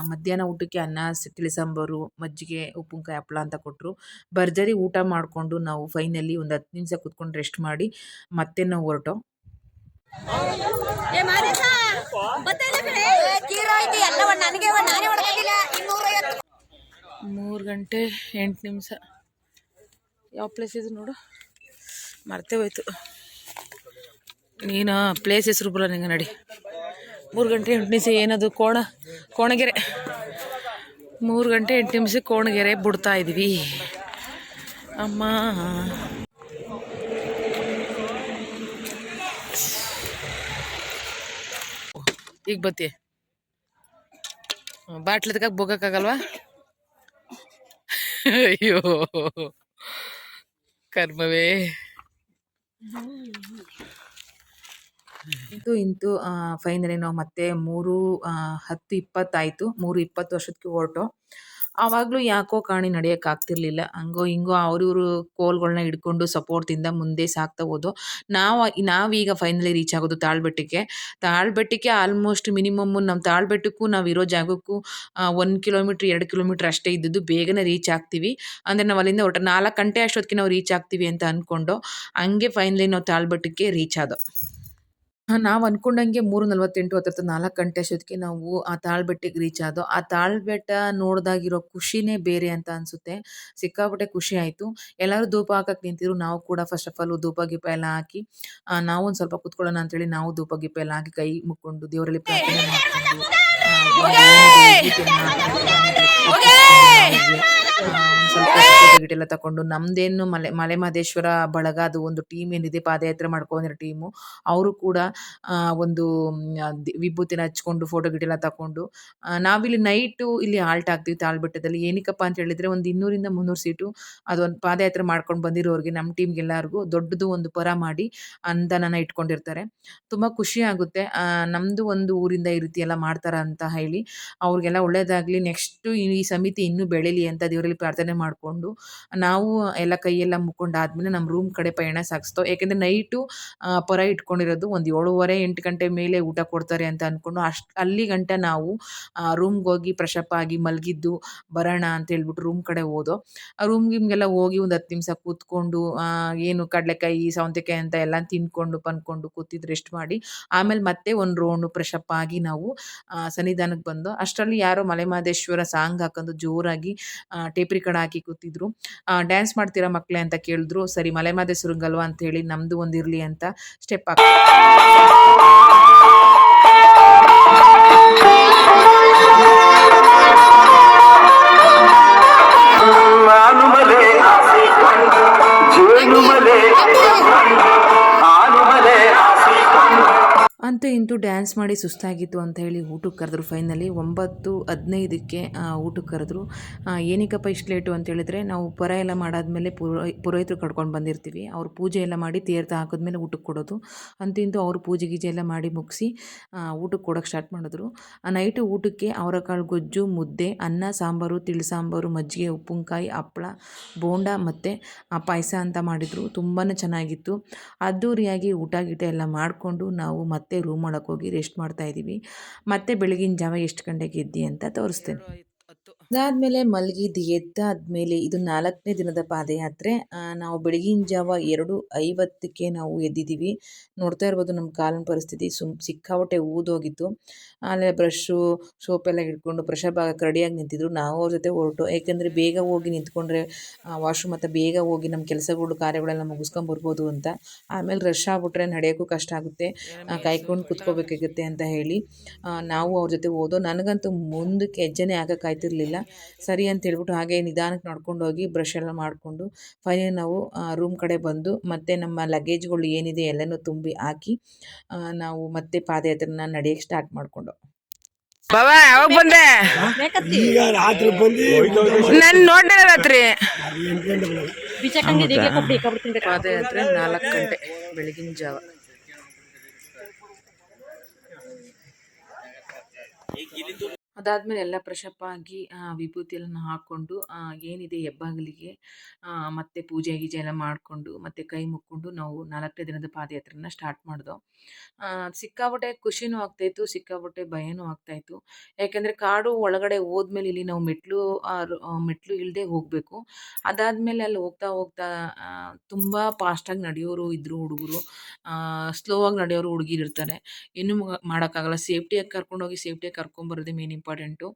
ಮಧ್ಯಾಹ್ನ ಊಟಕ್ಕೆ ಅನ್ನ, ತಿಳಿಸಾಂಬಾರು, ಮಜ್ಜಿಗೆ, ಉಪ್ಪಿನಕಾಯಿ, ಹಪ್ಪಳ ಅಂತ ಕೊಟ್ಟರು. ಭರ್ಜರಿ ಊಟ ಮಾಡಿಕೊಂಡು ನಾವು ಫೈನಲಿ ಒಂದು 10 ನಿಮಿಷ ಕೂತ್ಕೊಂಡು ರೆಸ್ಟ್ ಮಾಡಿ ಮತ್ತೆ ನಾವು ಹೊರಟೋ. 3:08 ಯಾವ ಪ್ಲೇಸ್ ಇದು ನೋಡು, ಮರ್ತೇ ಹೋಯ್ತು. ನೀನು ಪ್ಲೇಸ್ ಹೆಸರು ಬರಲ್ಲ ನಿಂಗೆ. ನಡಿ. 3:08 ಏನದು? ಕೋಣಗೆರೆ. 3:08 ಕೋಣಗೆರೆ ಬಿಡ್ತಾ ಇದ್ದೀವಿ ಅಮ್ಮ. ಈಗ ಬತ್ತಿ ಬಾಟ್ಲಿ ತಗಕ್ಕೆ ಬೋಗಕ್ಕಾಗಲ್ವಾ? ಅಯ್ಯೋ ಕರ್ಮವೇ. ಇಂತೂ ಫೈನಲಿ ನಾವು ಮತ್ತೆ 3:10-20 ಆಯಿತು. 3:20 ಅಷ್ಟೊತ್ತಿಗೆ ಹೊರಟೋ. ಆವಾಗಲೂ ಯಾಕೋ ಕಾಣಿ ನಡೆಯೋಕ್ಕಾಗ್ತಿರ್ಲಿಲ್ಲ. ಹಂಗೋ ಹಿಂಗೋ ಅವ್ರಿವ್ರು ಕೋಲ್ಗಳನ್ನ ಹಿಡ್ಕೊಂಡು ಸಪೋರ್ಟಿಂದ ಮುಂದೆ ಸಾಗ್ತಾ ಹೋದೋ. ನಾವೀಗ ಫೈನಲಿ ರೀಚ್ ಆಗೋದು ತಾಳ್ಬೆಟ್ಟಕ್ಕೆ ಆಲ್ಮೋಸ್ಟ್ ಮಿನಿಮಮ್ ನಮ್ಮ ತಾಳ್ಬೆಟ್ಟಕ್ಕೂ ನಾವು ಇರೋ ಜಾಗಕ್ಕೂ 1 ಕಿಲೋಮೀಟ್ರ್ 2 ಕಿಲೋಮೀಟ್ರ್ ಅಷ್ಟೇ ಇದ್ದದ್ದು. ಬೇಗನೆ ರೀಚ್ ಆಗ್ತೀವಿ ಅಂದರೆ ನಾವು ಅಲ್ಲಿಂದ 4 ಗಂಟೆ ಅಷ್ಟೊತ್ತಿಗೆ ನಾವು ರೀಚ್ ಆಗ್ತೀವಿ ಅಂತ ಅಂದ್ಕೊಂಡು ಹಂಗೆ ಫೈನಲಿ ನಾವು ತಾಳ್ಬೆಟ್ಟಕ್ಕೆ ರೀಚ್ ಆದೋ. ನಾವು ಅಂದ್ಕೊಂಡಂಗೆ 3:48 ಹತ್ತತ್ರ 4 ಗಂಟೆ ಅಷ್ಟೊತ್ತಿಗೆ ನಾವು ಆ ತಾಳ್ಬೆಟ್ಟಿಗೆ ರೀಚ್ ಆದೋ. ಆ ತಾಳ್ಬೆಟ್ಟ ನೋಡಿದಾಗಿರೋ ಖುಷಿನೇ ಬೇರೆ ಅಂತ ಅನಿಸುತ್ತೆ. ಸಿಕ್ಕಾಪಟ್ಟೆ ಖುಷಿ ಆಯಿತು. ಎಲ್ಲರೂ ಧೂಪ ಹಾಕಕ್ಕೆ ನಿಂತಿದ್ರು. ನಾವು ಕೂಡ ಫಸ್ಟ್ ಆಫ್ ಆಲ್ ಧೂಪ ಗೀಪ ಎಲ್ಲ ಹಾಕಿ ನಾವು ಒಂದು ಸ್ವಲ್ಪ ಕುತ್ಕೊಳ್ಳೋಣ ಅಂತೇಳಿ ನಾವು ಧೂಪ ಗೀಪ ಎಲ್ಲ ಹಾಕಿ ಕೈ ಮುಕ್ಕೊಂಡು ದೇವರಲ್ಲಿ ಪ್ರಾರ್ಥನೆ ಮಾಡಿಕೊಂಡು ಸ್ವಲ್ಪ ಫೋಟೋ ಗಿಟ ಎಲ್ಲ ತಗೊಂಡು ನಮ್ದೇನು ಮಲೆ ಮಹದೇಶ್ವರ ಬಳಗ ಅದು ಒಂದು ಟೀಮ್ ಏನಿದೆ ಪಾದಯಾತ್ರೆ ಮಾಡ್ಕೊಂಡಿರೋ ಟೀಮು ಅವರು ಕೂಡ ಒಂದು ವಿಭೂತಿನ ಹಚ್ಕೊಂಡು ಫೋಟೋ ಗಿಟ ಎಲ್ಲ ತಗೊಂಡು ನಾವಿಲ್ಲಿ ನೈಟು ಇಲ್ಲಿ ಹಾಲ್ಟ್ ಆಗ್ತೀವಿ ತಾಳ್ಬೆಟ್ಟದಲ್ಲಿ. ಏನಕ್ಕಪ್ಪ ಅಂತ ಹೇಳಿದ್ರೆ ಒಂದು 200-300 ಸೀಟು ಅದೊಂದು ಪಾದಯಾತ್ರೆ ಮಾಡ್ಕೊಂಡು ಬಂದಿರೋರಿಗೆ ನಮ್ಮ ಟೀಮ್ಗೆಲ್ಲರಿಗೂ ದೊಡ್ಡದು ಒಂದು ಪರ ಮಾಡಿ ಅನುದಾನನ ಇಟ್ಕೊಂಡಿರ್ತಾರೆ. ತುಂಬ ಖುಷಿ ಆಗುತ್ತೆ. ನಮ್ಮದು ಒಂದು ಊರಿಂದ ಈ ರೀತಿ ಎಲ್ಲ ಮಾಡ್ತಾರ ಅಂತ ಹೇಳಿ ಅವ್ರಿಗೆಲ್ಲ ಒಳ್ಳೇದಾಗಲಿ. ನೆಕ್ಸ್ಟು ಈ ಸಮಿತಿ ಇನ್ನೂ ಬೆಳೀಲಿ ಅಂತ ದೇವರಲ್ಲಿ ಪ್ರಾರ್ಥನೆ ಮಾಡಿಕೊಂಡು ನಾವು ಎಲ್ಲ ಕೈಯೆಲ್ಲ ಮುಕ್ಕೊಂಡಾದ್ಮೇಲೆ ನಮ್ಮ ರೂಮ್ ಕಡೆ ಪಯಣ ಸಾಗಿಸ್ತೋ. ಯಾಕೆಂದರೆ ನೈಟು ಪರ ಇಟ್ಕೊಂಡಿರೋದು ಒಂದು 7:30-8 ಗಂಟೆ ಮೇಲೆ ಊಟ ಕೊಡ್ತಾರೆ ಅಂತ ಅಂದ್ಕೊಂಡು ಅಲ್ಲಿ ಗಂಟ ನಾವು ರೂಮ್ಗೆ ಹೋಗಿ ಫ್ರೆಶಪ್ ಆಗಿ ಮಲಗಿದ್ದು ಬರೋಣ ಅಂತ ಹೇಳ್ಬಿಟ್ಟು ರೂಮ್ ಕಡೆ ಹೋದೋ. ರೂಮ್ ಗಿಮ್ಗೆಲ್ಲ ಹೋಗಿ ಒಂದು 10 ನಿಮಿಷ ಕೂತ್ಕೊಂಡು ಏನು ಕಡಲೆಕಾಯಿ ಸೌತೆಕಾಯಿ ಅಂತ ಎಲ್ಲ ತಿಂದ್ಕೊಂಡು ಪನ್ಕೊಂಡು ಕೂತಿದ್ದು ರೆಸ್ಟ್ ಮಾಡಿ ಆಮೇಲೆ ಮತ್ತೆ ಒಂದು ರೌಂಡು ಫ್ರೆಶಪ್ ಆಗಿ ನಾವು ಸನ್ನಿಧಾನಕ್ಕೆ ಬಂದು ಅಷ್ಟರಲ್ಲಿ ಯಾರೋ ಮಲೆ ಮಹದೇಶ್ವರ ಸಾಂಗ್ ಹಾಕೊಂಡು ಜೋರಾಗಿ ಟೇಪ್ ರೆಕಾರ್ಡ್ ಹಾಕಿ ಕೂತಿದ್ರು. ಡ್ಯಾನ್ಸ್ ಮಾಡ್ತೀರಾ ಮಕ್ಕಳೇ ಅಂತ ಕೇಳಿದ್ರು. ಸರಿ ಮಲೆ ಮಹದೇಶ್ವರಂಗಲ್ವಾ ಅಂತ ಹೇಳಿ ನಮ್ಮದು ಒಂದು ಇರಲಿ ಅಂತ ಸ್ಟೆಪ್ ಹಾಕಿ ಅಂತೂ ಇಂತೂ ಡ್ಯಾನ್ಸ್ ಮಾಡಿ ಸುಸ್ತಾಗಿತ್ತು ಅಂತ ಹೇಳಿ ಊಟಕ್ಕೆ ಕರೆದ್ರು. ಫೈನಲಿ 9:15ಕ್ಕೆ ಊಟಕ್ಕೆ ಕರೆದ್ರು. ಏನಕ್ಕಪ್ಪ ಇಷ್ಟು ಲೇಟು ಅಂತ ಹೇಳಿದ್ರೆ ನಾವು ಪರ ಎಲ್ಲ ಮಾಡಾದ್ಮೇಲೆ ಪುರೋಹಿತರು ಕಡ್ಕೊಂಡು ಬಂದಿರ್ತೀವಿ. ಅವ್ರು ಪೂಜೆ ಎಲ್ಲ ಮಾಡಿ ತೀರ್ಥ ಹಾಕಿದ್ಮೇಲೆ ಊಟಕ್ಕೆ ಕೊಡೋದು. ಅಂತೂ ಇಂತೂ ಅವರು ಪೂಜೆ ಗೀಜೆ ಎಲ್ಲ ಮಾಡಿ ಮುಗಿಸಿ ಊಟಕ್ಕೆ ಕೊಡೋಕ್ಕೆ ಸ್ಟಾರ್ಟ್ ಮಾಡಿದ್ರು. ನೈಟು ಊಟಕ್ಕೆ ಅವರೆಕಾಳು ಗೊಜ್ಜು, ಮುದ್ದೆ, ಅನ್ನ, ಸಾಂಬಾರು, ತಿಳಿಸಾಂಬಾರು, ಮಜ್ಜಿಗೆ, ಉಪ್ಪಿನಕಾಯಿ, ಹಪ್ಪಳ, ಬೋಂಡ ಮತ್ತು ಪಾಯಸ ಅಂತ ಮಾಡಿದರು. ತುಂಬಾ ಚೆನ್ನಾಗಿತ್ತು. ಅದ್ದೂರಿಯಾಗಿ ಊಟ ಗೀಟ ಎಲ್ಲ ಮಾಡಿಕೊಂಡು ನಾವು ಮತ್ತೆ ರೂಮ್ ಒಳಗೆ ಹೋಗಿ ರೆಸ್ಟ್ ಮಾಡ್ತಾ ಇದ್ದೀವಿ. ಮತ್ತೆ ಬೆಳಗಿನ ಜಾವ ಎಷ್ಟು ಗಂಟೆಗೆ ಎದ್ದಿ ಅಂತ ತೋರಿಸ್ತೇನೆ. ಅದಾದಮೇಲೆ ಮಲಗಿದ್ದು ಎದ್ದಾದ್ಮೇಲೆ ಇದು 4ನೇ ದಿನದ ಪಾದಯಾತ್ರೆ. ನಾವು ಬೆಳಗಿನ ಜಾವ 2:50ಕ್ಕೆ ನಾವು ಎದ್ದಿದ್ದೀವಿ. ನೋಡ್ತಾ ಇರ್ಬೋದು ನಮ್ಮ ಕಾಲಿನ ಪರಿಸ್ಥಿತಿ ಸಿಕ್ಕಾಪಟ್ಟೆ ಊದೋಗಿತ್ತು. ಆಮೇಲೆ ಬ್ರಷು ಸೋಪೆಲ್ಲ ಹಿಡ್ಕೊಂಡು ಫ್ರೆಶಪ್ ಆಗಕ್ಕೆ ರೆಡಿಯಾಗಿ ನಿಂತಿದ್ರು. ನಾವು ಅವ್ರ ಜೊತೆ ಹೊರಟು. ಯಾಕೆಂದರೆ ಬೇಗ ಹೋಗಿ ನಿಂತ್ಕೊಂಡ್ರೆ ವಾಶ್ರೂಮ್ ಮತ್ತು ಬೇಗ ಹೋಗಿ ನಮ್ಮ ಕೆಲಸಗಳು ಕಾರ್ಯಗಳೆಲ್ಲ ಮುಗಿಸ್ಕೊಂಬರ್ಬೋದು ಅಂತ. ಆಮೇಲೆ ರಶ್ ಆಗ್ಬಿಟ್ರೆ ನಡೆಯೋಕ್ಕೂ ಕಷ್ಟ ಆಗುತ್ತೆ, ಕಾಯ್ಕೊಂಡು ಕುತ್ಕೋಬೇಕಾಗುತ್ತೆ ಅಂತ ಹೇಳಿ ನಾವು ಅವ್ರ ಜೊತೆ ಹೋದೋ. ನನಗಂತೂ ಮುಂದಕ್ಕೆ ಹೆಜ್ಜೆನೇ ಹಾಕೋಕ್ಕಾಯ್ತಿರ್ಲಿಲ್ಲ. ಸರಿ ಅಂತ ಹೇಳ್ಬಿಟ್ಟು ಹಾಗೆ ನಿಧಾನಕ್ಕೆ ನಡ್ಕೊಂಡು ಹೋಗಿ ಬ್ರಷ್ ಎಲ್ಲ ಮಾಡಿಕೊಂಡು ಫೈನಲಿ ನಾವು ರೂಮ್ ಕಡೆ ಬಂದು ಮತ್ತೆ ನಮ್ಮ ಲಗೇಜ್ಗಳು ಏನಿದೆ ಎಲ್ಲನೂ ತುಂಬಿ ಹಾಕಿ ನಾವು ಮತ್ತೆ ಪಾದಯಾತ್ರೆನ ನಡೆಯಕ್ಕೆ ಸ್ಟಾರ್ಟ್ ಮಾಡಿಕೊಂಡು. ಬಾಬಾ ಯಾವಾಗ ಬಂದೆ? ನಾನು ನೋಡಿದೆ ರಾತ್ರಿ. ಪಾದಯಾತ್ರೆ 4 ಗಂಟೆ ಬೆಳಗಿನ ಜಾವ. ಅದಾದಮೇಲೆ ಎಲ್ಲ ಫ್ರೆಶಪ್ ಆಗಿ ವಿಭೂತಿ ಎಲ್ಲ ಹಾಕ್ಕೊಂಡು ಏನಿದೆ ಹೆಬ್ಬಾಗಿಲಿಗೆ ಮತ್ತು ಪೂಜೆ ಗೀಜೆ ಎಲ್ಲ ಮಾಡಿಕೊಂಡು ಮತ್ತು ಕೈ ಮುಕ್ಕೊಂಡು ನಾವು 4ನೇ ದಿನದ ಪಾದಯಾತ್ರೆನ ಸ್ಟಾರ್ಟ್ ಮಾಡಿದೋ. ಸಿಕ್ಕಾಪಟ್ಟೆ ಖುಷಿನೂ ಆಗ್ತಾಯಿತ್ತು, ಸಿಕ್ಕಾಪಟ್ಟೆ ಭಯನೂ ಆಗ್ತಾಯಿತ್ತು. ಯಾಕೆಂದರೆ ಕಾಡು ಒಳಗಡೆ ಹೋದ್ಮೇಲೆ ಇಲ್ಲಿ ನಾವು ಮೆಟ್ಲು ಇಲ್ಲದೆ ಹೋಗಬೇಕು. ಅದಾದಮೇಲೆ ಅಲ್ಲಿ ಹೋಗ್ತಾ ಹೋಗ್ತಾ ತುಂಬ ಫಾಸ್ಟಾಗಿ ನಡೆಯೋರು ಇದ್ದರು ಹುಡುಗರು, ಸ್ಲೋ ಆಗಿ ನಡೆಯೋರು ಹುಡುಗಿರು ಇರ್ತಾರೆ. ಏನೂ ಮಾಡೋಕ್ಕಾಗಲ್ಲ. ಸೇಫ್ಟಿಯಾಗಿ ಕರ್ಕೊಂಡೋಗಿ ಸೇಫ್ಟಿಯಾಗಿ ಕರ್ಕೊಂಬರೋದೇ ಮೇನ್ ಇಂಪಾರ್ಟೆಂಟು.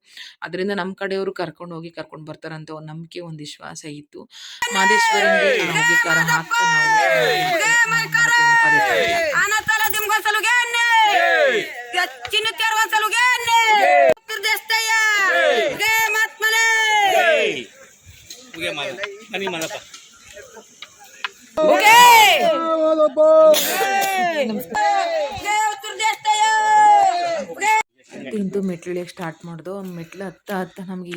ಅದರಿಂದ ನಮ್ಮ ಕಡೆಯವರು ಕರ್ಕೊಂಡು ಬರ್ತಾರಂತ ಒಂದು ನಂಬಿಕೆ, ಒಂದು ವಿಶ್ವಾಸ ಇತ್ತು. ಮಹದೇಶ್ವರನಿಗೆ ಹೋಗಿ ಕಾರ ಹಾಕ್ತಾ ಇಂತೂ ಮೆಟ್ಲು ಇಳಿಯೋಕ್ಕೆ ಸ್ಟಾರ್ಟ್ ಮಾಡ್ದೋ. ಮೆಟ್ಲು ಹತ್ತ ನಮಗೆ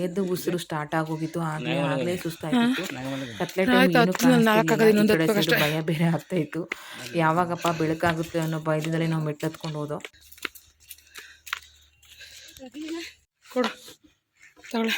ಎದ್ದು ಉಸಿರು ಸ್ಟಾರ್ಟ್ ಆಗೋಗಿತ್ತು. ಆಗಲೇ ಸುಸ್ತಾಗಿತ್ತು. ಕತ್ಲೆ ಟೈಮ್ ಏನು ಕಾಣಿಸ್ತಿರ್ಲಿಲ್ಲ. ಭಯ ಬೇರೆ ಆಗ್ತಾಯಿತ್ತು. ಯಾವಾಗಪ್ಪ ಬೆಳಕಾಗುತ್ತೆ ಅನ್ನೋ ಭಯದಿಂದಲೇ ನಾವು ಮೆಟ್ಲು ಹತ್ಕೊಂಡು ಹೋದೋ. ಕೊಡು ತಗೊಳ್ಳೆ.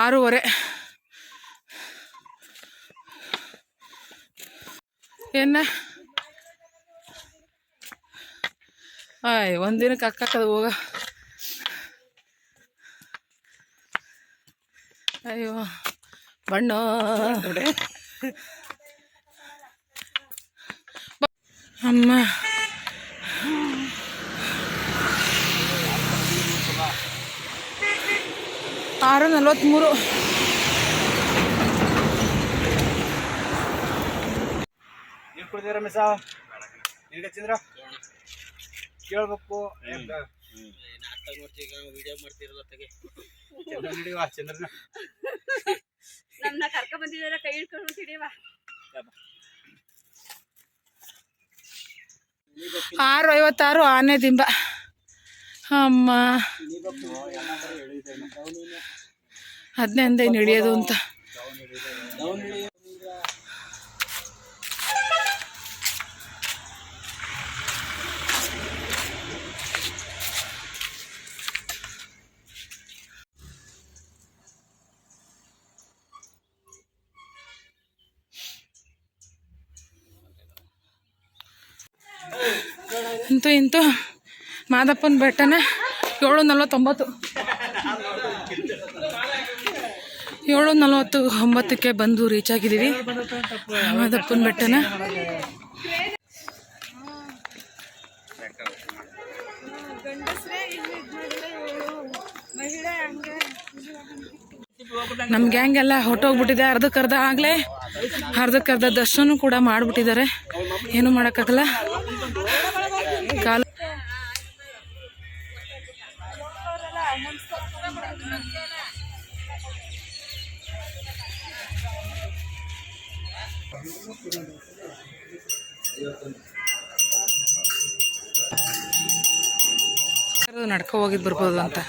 ಆರೂವರೆ ಏನ ಒಂದಿನಕ್ಕೆ ಅಕ್ಕಕ್ಕದು ಹೋಗ. ಅಯ್ಯೋ ಬಣ್ಣ ಅಮ್ಮ 6:43. ರಮೇಶ ಚಂದ್ರ ಕೇಳ್ಬೇಕು ಚಂದ್ರನ ನಮ್ಮನ್ನ ಕರ್ಕ ಬಂದಿದ್ದೀರ ಕೈ ಹಿಡ್ಕೊಂಡು ಹಿಡಿಯವ 6:56 ಆನೆ ದಿಂಬ. ಅಮ್ಮ 15 ಹಿಡಿಯೋದು ಅಂತ. ಇಂತೂ ಮಾದಪ್ಪನ ಬೆಟ್ಟನ 7:49 7:49ಕ್ಕೆ ಬಂದು ರೀಚ್ ಆಗಿದ್ದೀವಿ ಮಾದಪ್ಪನ ಬೆಟ್ಟನ. ನಮ್ಮ ಗ್ಯಾಂಗ್ ಎಲ್ಲ ಹೊಟ್ಟೋಗ್ಬಿಟ್ಟಿದೆ ಅರ್ಧಕ್ಕರ್ಧ ಆಗಲೇ. ಅರ್ಧಕ್ಕರ್ಧ ದರ್ಶನ ಕೂಡ ಮಾಡಿಬಿಟ್ಟಿದ್ದಾರೆ. ಏನು ಮಾಡೋಕ್ಕಾಗಲ್ಲ. ಕಾಲು ನಡ್ಕೊ ಹೋಗಿದ್ದು ಬರ್ಬೋದು ಅಂತ.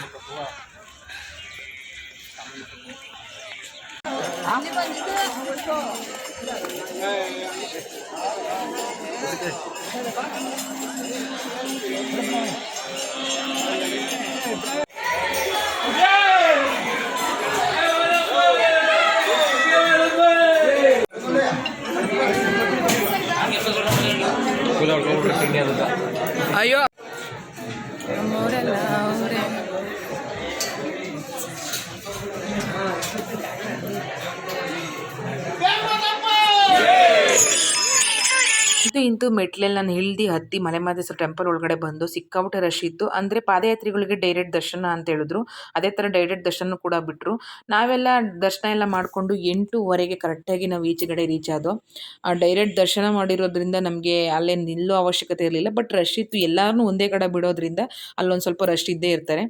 ಅಯ್ಯೋ ನಮ್ಮವರೆಲ್ಲ ಅವರೇ. ಇಂತೂ ಮೆಟ್ಲೆಲ್ಲ ನಾನು ಇಳ್ದು ಹತ್ತಿ ಮಲೆಮಹದೇಶ್ವರ ಟೆಂಪಲ್ ಒಳಗಡೆ ಬಂದು ಸಿಕ್ಕಾಪಟ್ಟೆ ರಶ್ ಇತ್ತು. ಅಂದರೆ ಪಾದಯಾತ್ರಿಗಳಿಗೆ ಡೈರೆಕ್ಟ್ ದರ್ಶನ ಅಂತ ಹೇಳಿದ್ರು. ಅದೇ ಥರ ಡೈರೆಕ್ಟ್ ದರ್ಶನ ಕೂಡ ಬಿಟ್ಟರು. ನಾವೆಲ್ಲ ದರ್ಶನ ಎಲ್ಲ ಮಾಡಿಕೊಂಡು 8:15ಗೆ ಕರೆಕ್ಟಾಗಿ ನಾವು ಈಚೆಗಡೆ ರೀಚ್ ಆದೋ. ಡೈರೆಕ್ಟ್ ದರ್ಶನ ಮಾಡಿರೋದ್ರಿಂದ ನಮಗೆ ಅಲ್ಲೇ ನಿಲ್ಲೋ ಅವಶ್ಯಕತೆ ಇರಲಿಲ್ಲ. ಬಟ್ ರಶ್ ಇತ್ತು. ಎಲ್ಲರೂ ಒಂದೇ ಕಡೆ ಬಿಡೋದ್ರಿಂದ ಅಲ್ಲೊಂದು ಸ್ವಲ್ಪ ರಶ್ ಇದ್ದೇ ಇರ್ತಾರೆ.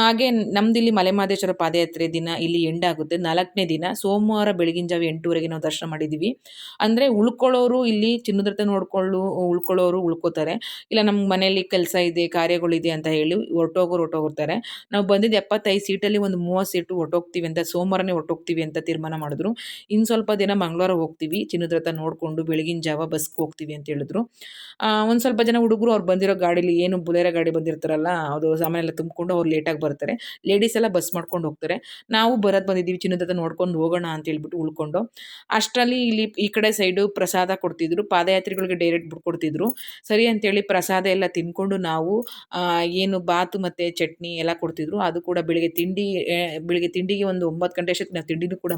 ಹಾಗೆ ನಮ್ದಿಲ್ಲಿ ಮಲೆಮಹದೇಶ್ವರ ಪಾದಯಾತ್ರೆ ದಿನ ಇಲ್ಲಿ ಎಂಡ್ ಆಗುತ್ತೆ. 4ನೇ ದಿನ ಸೋಮವಾರ ಬೆಳಗಿನ ಜಾವ 8:00ಗೆ ನಾವು ದರ್ಶನ ಮಾಡಿದ್ದೀವಿ. ಅಂದರೆ ಉಳ್ಕೊಳ್ಳೋರು ಇಲ್ಲಿ ಚಿನ್ನದ ಉಳ್ಕೊಳ್ಳೋರು ಉಳ್ಕೋತಾರೆ. ಇಲ್ಲ ನಮ್ಗೆ ಮನೇಲಿ ಕೆಲಸ ಇದೆ, ಕಾರ್ಯಗಳಿದೆ ಅಂತ ಹೇಳಿ ಹೊರಟೋಗಿರ್ತಾರೆ. ನಾವು ಬಂದಿದ್ದು 75 ಸೀಟಲ್ಲಿ ಒಂದು 30 ಸೀಟು ಹೊರಟೋಗ್ತೀವಿ ಅಂತ, ಸೋಮವಾರನೇ ಹೊರಟೋಗ್ತೀವಿ ಅಂತ ತೀರ್ಮಾನ ಮಾಡಿದ್ರು. ಇನ್ನು ಸ್ವಲ್ಪ ದಿನ ಮಂಗಳವಾರ ಹೋಗ್ತೀವಿ, ಚಿನ್ನದ ನೋಡಿಕೊಂಡು ಬೆಳಗಿನ ಜಾವ ಬಸ್ಗೆ ಹೋಗ್ತೀವಿ ಅಂತ ಹೇಳಿದ್ರು. ಒಂದು ಸ್ವಲ್ಪ ಜನ ಹುಡುಗರು ಅವ್ರು ಬಂದಿರೋ ಗಾಡೀಲಿ, ಏನು ಬುಲೆರೋ ಗಾಡಿ ಬಂದಿರ್ತಾರಲ್ಲ, ಅದು ಸಾಮಾನೆಲ್ಲ ತುಂಬಿಕೊಂಡು ಅವ್ರು ಲೇಟಾಗಿ ಬರ್ತಾರೆ. ಲೇಡೀಸ್ ಎಲ್ಲ ಬಸ್ ಮಾಡ್ಕೊಂಡು ಹೋಗ್ತಾರೆ. ನಾವು ಬಂದಿದ್ದೀವಿ, ಚಿನ್ನದ ನೋಡ್ಕೊಂಡು ಹೋಗೋಣ ಅಂತ ಹೇಳ್ಬಿಟ್ಟು ಉಳ್ಕೊಂಡು. ಅಷ್ಟರಲ್ಲಿ ಇಲ್ಲಿ ಈ ಕಡೆ ಸೈಡು ಪ್ರಸಾದ ಕೊಡ್ತಿದ್ರು. ಪಾದಯಾತ್ರಿಗಳಿಗೆ ಡೈರೆಕ್ಟ್ ಬಿಟ್ಕೊಡ್ತಿದ್ರು. ಸರಿ ಅಂತೇಳಿ ಪ್ರಸಾದ ಎಲ್ಲ ತಿನ್ಕೊಂಡು ನಾವು ಏನು ಬಾತು ಮತ್ತು ಚಟ್ನಿ ಎಲ್ಲ ಕೊಡ್ತಿದ್ರು. ಅದು ಕೂಡ ಬೆಳಿಗ್ಗೆ ತಿಂಡಿಗೆ ಒಂದು 9 ಗಂಟೆ ಅಷ್ಟೊತ್ತಿಗೆ ನಾವು ತಿಂಡಿನೂ ಕೂಡ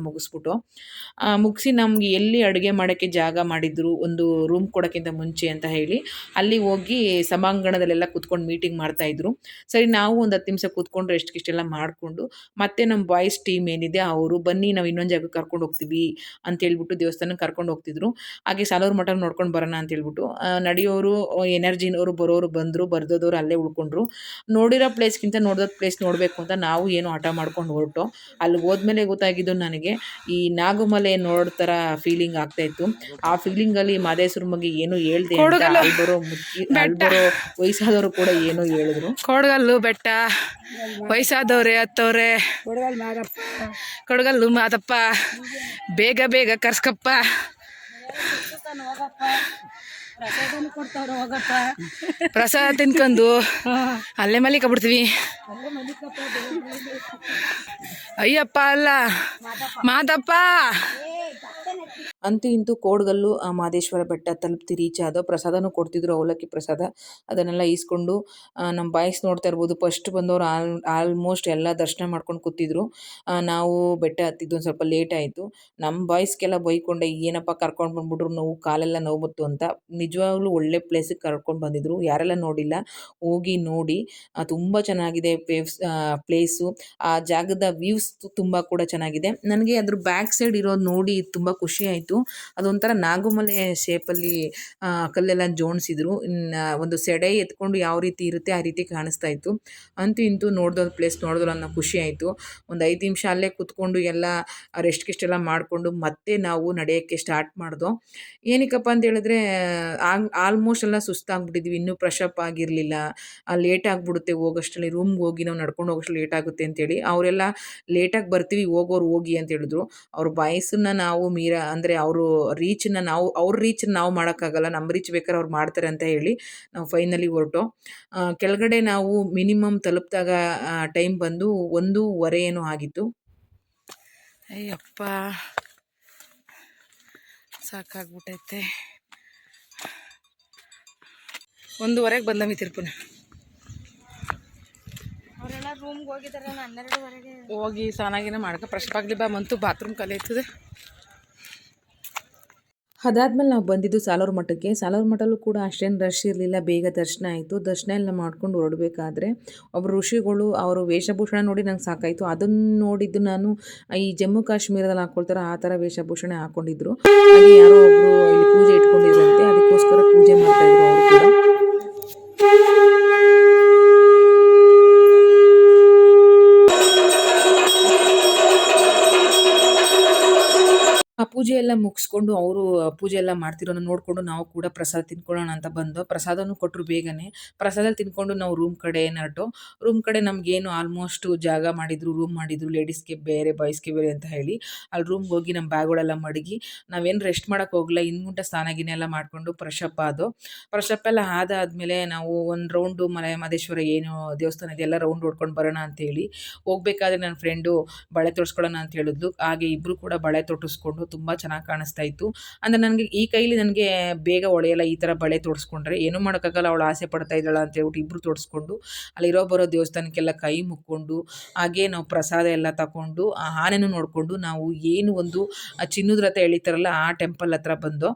ಮುಗಿಸಿ ನಮಗೆ ಎಲ್ಲಿ ಅಡುಗೆ ಮಾಡೋಕ್ಕೆ ಜಾಗ ಮಾಡಿದ್ರು, ಒಂದು ರೂಮ್ ಕೊಡೋಕ್ಕಿಂತ ಮುಂಚೆ ಅಂತ ಹೇಳಿ ಅಲ್ಲಿ ಹೋಗಿ ಸಭಾಂಗಣದಲ್ಲೆಲ್ಲ ಕೂತ್ಕೊಂಡು ಮೀಟಿಂಗ್ ಮಾಡ್ತಾಯಿದ್ರು. ಸರಿ ನಾವು ಒಂದು 10 ನಿಮಿಷ ಕೂತ್ಕೊಂಡು ಇಷ್ಟೆಲ್ಲ ಮಾಡಿಕೊಂಡು ಮತ್ತೆ ನಮ್ಮ ಬಾಯ್ಸ್ ಟೀಮ್ ಏನಿದೆ ಅವರು ಬನ್ನಿ ನಾವು ಇನ್ನೊಂದು ಜಾಗಕ್ಕೆ ಕರ್ಕೊಂಡು ಹೋಗ್ತೀವಿ ಅಂತೇಳ್ಬಿಟ್ಟು ದೇವಸ್ಥಾನಕ್ಕೆ ಕರ್ಕೊಂಡು ಹೋಗ್ತಿದ್ರು. ಹಾಗೆ ಸಾಲೂರು ಮಠ ನೋಡ್ಕೊಂಡು ಬರೋಣ ಅಂತ ಹೇಳ್ಬಿಟ್ಟು ನಡೆಯೋರು, ಎನರ್ಜಿನವರು ಬರೋರು ಬಂದರು, ಬರ್ದೋದವರು ಅಲ್ಲೇ ಉಳ್ಕೊಂಡ್ರು. ನೋಡಿರೋ ಪ್ಲೇಸ್ಗಿಂತ ನೋಡಿದ ಪ್ಲೇಸ್ ನೋಡಬೇಕು ಅಂತ ನಾವು ಏನು ಹಠ ಮಾಡ್ಕೊಂಡು ಹೊರಟು. ಅಲ್ಲಿ ಹೋದ್ಮೇಲೆ ಗೊತ್ತಾಗಿದ್ದು ನನಗೆ ಈ ನಾಗಮಲೆ ನೋಡ್ತಾರ ಫೀಲಿಂಗ್ ಆಗ್ತಾಯಿತ್ತು. ಆ ಫೀಲಿಂಗಲ್ಲಿ ಮಹದೇಶ್ವರ ಬಗ್ಗೆ ಏನು ಹೇಳ್ದೆ ಅಂತ ಅಲ್ಲಿ ಬರೋ ವಯಸ್ಸಾದವರು ಕೂಡ ಏನೋ ಹೇಳಿದ್ರು. ಕೊಡಗಲ್ಲು ಬೆಟ್ಟ ವಯಸ್ಸಾದವ್ರೆ ಹತ್ತವ್ರೆ, ಕೊಡಗಲ್ಲು ಮಾದಪ್ಪ ಬೇಗ ಬೇಗ ಕರ್ಸ್ಕಪ್ಪ, ಪ್ರಸಾದ ತಿನ್ಕೊಂಡು ಅಲ್ಲೇ ಮಲಿಕಬಿಡ್ತೀವಿ. ಅಯ್ಯಪ್ಪ ಅಲ್ಲ ಮಾದಪ್ಪ ಅಂತೂ ಇಂತೂ ಕೋಡ್ಗಲ್ಲು ಮಹದೇಶ್ವರ ಬೆಟ್ಟ ತಲುಪ್ತಿ ರೀಚ್ ಆದೋ. ಪ್ರಸಾದನೂ ಕೊಡ್ತಿದ್ರು, ಅವಲಕ್ಕಿ ಪ್ರಸಾದ. ಅದನ್ನೆಲ್ಲ ಈಸ್ಕೊಂಡು ನಮ್ಮ ಬಾಯ್ಸ್ ನೋಡ್ತಾ ಇರ್ಬೋದು, ಫಸ್ಟ್ ಬಂದವರು ಆಲ್ಮೋಸ್ಟ್ ಎಲ್ಲ ದರ್ಶನ ಮಾಡ್ಕೊಂಡು ಕೂತಿದ್ರು. ನಾವು ಬೆಟ್ಟ ಹತ್ತಿದ್ದು ಒಂದು ಸ್ವಲ್ಪ ಲೇಟ್ ಆಯಿತು. ನಮ್ಮ ಬಾಯ್ಸ್ಗೆಲ್ಲ ಬೈಕೊಂಡೆ, ಏನಪ್ಪ ಕರ್ಕೊಂಡು ಬಂದ್ಬಿಟ್ರು, ನೋವು ಕಾಲೆಲ್ಲ ನೋವು ಬಂತು ಅಂತ. ನಿಜವಾಗ್ಲೂ ಒಳ್ಳೆ ಪ್ಲೇಸಿಗೆ ಕರ್ಕೊಂಡು ಬಂದಿದ್ರು. ಯಾರೆಲ್ಲ ನೋಡಿಲ್ಲ ಹೋಗಿ ನೋಡಿ. ತುಂಬ ಚೆನ್ನಾಗಿದೆ ಪ್ಲೇಸು. ಆ ಜಾಗದ ವ್ಯೂಸ್ ತುಂಬ ಕೂಡ ಚೆನ್ನಾಗಿದೆ. ನನಗೆ ಅದ್ರ ಬ್ಯಾಕ್ ಸೈಡ್ ಇರೋದು ನೋಡಿ ತುಂಬ ಖುಷಿ ಆಯಿತು. ಅದೊಂಥರ ನಾಗುಮಲೆ ಶೇಪಲ್ಲಿ ಕಲ್ಲೆಲ್ಲ ಜೋಡಿಸಿದ್ರು. ಒಂದು ಸೆಡೆ ಎತ್ಕೊಂಡು ಯಾವ ರೀತಿ ಇರುತ್ತೆ ಆ ರೀತಿ ಕಾಣಿಸ್ತಾ ಇತ್ತು. ಅಂತೂ ಇಂತೂ ನೋಡ್ದೊಂದು ಪ್ಲೇಸ್ ನೋಡಿದ್ರು ಅನ್ನೋ ಖುಷಿ ಆಯಿತು. ಒಂದು 5 ನಿಮಿಷ ಅಲ್ಲೇ ಕೂತ್ಕೊಂಡು ಎಲ್ಲ ರೆಸ್ಟ್ ಗಿಸ್ಟ್ ಮಾಡಿಕೊಂಡು ಮತ್ತೆ ನಾವು ನಡೆಯೋಕ್ಕೆ ಸ್ಟಾರ್ಟ್ ಮಾಡ್ದೋ. ಏನಕ್ಕಪ್ಪ ಅಂತ ಹೇಳಿದ್ರೆ ಆಲ್ಮೋಸ್ಟ್ ಎಲ್ಲ ಸುಸ್ತಾಗ್ಬಿಟ್ಟಿದ್ವಿ, ಇನ್ನೂ ಫ್ರೆಶ್ ಅಪ್ ಆಗಿರಲಿಲ್ಲ. ಲೇಟ್ ಆಗಿಬಿಡುತ್ತೆ ಹೋಗೋಷ್ಟರಲ್ಲಿ, ರೂಮ್ಗೆ ಹೋಗಿ ನಾವು ನಡ್ಕೊಂಡು ಹೋಗೋಷ್ಟು ಲೇಟ್ ಆಗುತ್ತೆ ಅಂತೇಳಿ ಅವರೆಲ್ಲ ಲೇಟಾಗಿ ಬರ್ತೀವಿ, ಹೋಗೋರು ಹೋಗಿ ಅಂತ ಹೇಳಿದ್ರು. ಅವ್ರ ಬಾಯ್ಸನ್ನ ನಾವು ಅಂದರೆ ಅವರು ರೀಚನ್ನ ಅವ್ರ ರೀಚನ್ನ ನಾವು ಮಾಡೋಕ್ಕಾಗಲ್ಲ, ನಮ್ಮ ರೀಚ್ ಬೇಕಾದ್ರೆ ಅವ್ರು ಮಾಡ್ತಾರೆ ಅಂತ ಹೇಳಿ ನಾವು ಫೈನಲಿ ಹೊರಟೋ. ಕೆಳಗಡೆ ನಾವು ಮಿನಿಮಮ್ ತಲುಪಿದಾಗ ಟೈಮ್ ಬಂದು 1:15 ಏನೋ ಆಗಿತ್ತು. ಅಯ್ಯಪ್ಪ ಸಾಕಾಗ್ಬಿಟ್ಟೈತೆ. 1:15ಗೆ ಬಂದಮ್ಮಿ ತಿರುಪುನ. ಅವರೆಲ್ಲ ರೂಮ್ಗೆ ಹೋಗಿದ್ದಾರೆ, 12:30ಗೆ ಹೋಗಿ ಸ್ನಾನಾಗಿನ ಮಾಡ್ಕೊ ಫ್ರೆಶ್ ಆಗಲಿ ಬಾ, ಮಂತು ಬಾತ್ರೂಮ್ ಖಾಲಿ ಆಯ್ತದೆ. ಅದಾದ್ಮೇಲೆ ನಾವು ಬಂದಿದ್ದು ಸಾಲೂರು ಮಠಕ್ಕೆ. ಸಾಲೂರು ಮಠಲ್ಲೂ ಕೂಡ ಅಷ್ಟೇನು ರಶ್ ಇರಲಿಲ್ಲ, ಬೇಗ ದರ್ಶನ ಆಯಿತು. ದರ್ಶನ ಎಲ್ಲ ಮಾಡ್ಕೊಂಡು ಹೊರಡಬೇಕಾದ್ರೆ ಒಬ್ಬರು ಋಷಿಗಳು ಅವರು ವೇಷಭೂಷಣ ನೋಡಿ ನಂಗೆ ಸಾಕಾಯಿತು. ಅದನ್ನು ನೋಡಿದ್ದು ನಾನು ಈ ಜಮ್ಮು ಕಾಶ್ಮೀರದಲ್ಲಿ ಹಾಕ್ಕೊಳ್ತಾರೆ ಆ ಥರ ವೇಷಭೂಷಣ ಹಾಕ್ಕೊಂಡಿದ್ರು. ಹಾಗೆ ಯಾರೋ ಒಬ್ಬರು ಇಲ್ಲಿ ಪೂಜೆ ಇಟ್ಕೊಂಡಿದ್ರಂತೆ, ಅದಕ್ಕೋಸ್ಕರ ಪೂಜೆ ಮಾಡ್ತಾಯಿದ್ರು ಅವರು ಕೂಡ. ಆ ಪೂಜೆ ಎಲ್ಲ ಮುಗಿಸ್ಕೊಂಡು ಅವರು ಪೂಜೆ ಎಲ್ಲ ಮಾಡ್ತಿರೋನ ನೋಡಿಕೊಂಡು ನಾವು ಕೂಡ ಪ್ರಸಾದ ತಿನ್ಕೊಳ್ಳೋಣ ಅಂತ ಬಂದು ಪ್ರಸಾದನೂ ಕೊಟ್ಟರು ಬೇಗನೆ. ಪ್ರಸಾದ ತಿಂದ್ಕೊಂಡು ನಾವು ರೂಮ್ ಕಡೆ ಹೊರಟು. ರೂಮ್ ಕಡೆ ನಮಗೇನು ಆಲ್ಮೋಸ್ಟು ಜಾಗ ಮಾಡಿದರು, ರೂಮ್ ಮಾಡಿದರು, ಲೇಡೀಸ್ಗೆ ಬೇರೆ ಬಾಯ್ಸ್ಗೆ ಬೇರೆ ಅಂತ ಹೇಳಿ. ಅಲ್ಲಿ ರೂಮ್ಗೆ ಹೋಗಿ ನಮ್ಮ ಬ್ಯಾಗ್ಗಳೆಲ್ಲ ಮಡಗಿ ನಾವೇನು ರೆಸ್ಟ್ ಮಾಡೋಕ್ಕೆ ಹೋಗಲ್ಲ, ಇನ್ಗುಂಟ ಸ್ನಾನ ಗಿನ ಎಲ್ಲ ಮಾಡಿಕೊಂಡು ಫ್ರೆಶಪ್ ಆದೋ. ಫ್ರೆಶಪ್ ಎಲ್ಲ ಆದಾದಮೇಲೆ ನಾವು ಒಂದು ರೌಂಡು ಮಲೆ ಮಹದೇಶ್ವರ ಏನು ದೇವಸ್ಥಾನ ಇದೆ ಎಲ್ಲ ರೌಂಡ್ ಹೊಡ್ಕೊಂಡು ಬರೋಣ ಅಂತೇಳಿ ಹೋಗ್ಬೇಕಾದ್ರೆ ನನ್ನ ಫ್ರೆಂಡು ಬಳೆ ತೊಡ್ಸ್ಕೊಳ್ಳೋಣ ಅಂತ ಹೇಳಿದ್ಲು. ಹಾಗೆ ಇಬ್ಬರು ಕೂಡ ಬಳೆ ತೊಟ್ಟಿಸ್ಕೊಂಡು ತುಂಬ ಚೆನ್ನಾಗಿ ಕಾಣಿಸ್ತಾ ಇತ್ತು. ಅಂದರೆ ನನಗೆ ಈ ಕೈಲಿ ನನಗೆ ಬೇಗ ಹೊಳೆಯಲ್ಲ ಈ ಥರ ಬಳೆ ತೋಡಿಸ್ಕೊಂಡ್ರೆ, ಏನೂ ಮಾಡೋಕ್ಕಾಗಲ್ಲ, ಅವಳು ಆಸೆ ಪಡ್ತಾ ಇದ್ದಾಳ ಅಂತ ಹೇಳ್ಬಿಟ್ಟು ಇಬ್ಬರು ತೋಡಿಸ್ಕೊಂಡು ಅಲ್ಲಿರೋ ಬರೋ ದೇವಸ್ಥಾನಕ್ಕೆಲ್ಲ ಕೈ ಮುಕ್ಕೊಂಡು ಹಾಗೆ ನಾವು ಪ್ರಸಾದ ಎಲ್ಲ ತಗೊಂಡು ಆ ಆನೆನೂ ನೋಡಿಕೊಂಡು ನಾವು ಏನು ಒಂದು ಚಿನ್ನದ ರಥ ಎಳಿತಾರಲ್ಲ ಆ ಟೆಂಪಲ್ ಹತ್ರ ಬಂದು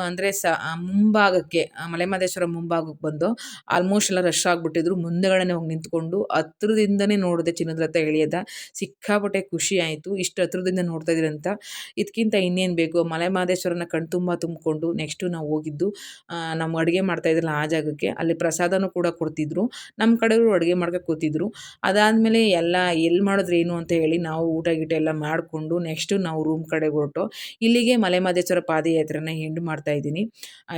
ಅಂದರೆ ಮುಂಭಾಗಕ್ಕೆ ಮಲೆಮಹದೇಶ್ವರ ಮುಂಭಾಗಕ್ಕೆ ಬಂದು ಆಲ್ಮೋಸ್ಟ್ ಎಲ್ಲ ರಶ್ ಆಗಿಬಿಟ್ಟಿದ್ರು. ಮುಂದೆಗಡೆ ಹೋಗಿ ನಿಂತ್ಕೊಂಡು ಹತ್ರದಿಂದನೇ ನೋಡಿದೆ ಚಿನ್ನದ ರಥ ಎಳೆಯೋದ. ಸಿಕ್ಕಾಪಟ್ಟೆ ಖುಷಿ ಆಯಿತು, ಇಷ್ಟು ಹತ್ರದಿಂದ ನೋಡ್ತಾ ಇದ್ದೀರಿ ಅಂತ. ಇದಕ್ಕಿಂತ ಇನ್ನೇನು ಬೇಕು, ಮಲೆಮಹದೇಶ್ವರನ ಕಣ್ತುಂಬ ತುಂಬಿಕೊಂಡು ನೆಕ್ಸ್ಟು ನಾವು ಹೋಗಿದ್ದು ನಮ್ಮ ಅಡುಗೆ ಮಾಡ್ತಾಯಿದ್ರಲ್ಲ ಆ ಜಾಗಕ್ಕೆ. ಅಲ್ಲಿ ಪ್ರಸಾದನೂ ಕೂಡ ಕೊಡ್ತಿದ್ರು, ನಮ್ಮ ಕಡೆಯವರು ಅಡುಗೆ ಮಾಡ್ಕೊ ಕೂತಿದ್ರು. ಅದಾದಮೇಲೆ ಎಲ್ಲ ಎಲ್ಲಿ ಮಾಡಿದ್ರೆ ಏನು ಅಂತ ಹೇಳಿ ನಾವು ಊಟ ಗೀಟ ಎಲ್ಲ ಮಾಡಿಕೊಂಡು ನೆಕ್ಸ್ಟು ನಾವು ರೂಮ್ ಕಡೆಗೆ ಹೊರಟು. ಇಲ್ಲಿಗೆ ಮಲೆಮಹದೇಶ್ವರ ಪಾದಯಾತ್ರೆನ ಎಂಡ್ ಮಾಡ್ತಾಯಿದ್ದೀನಿ.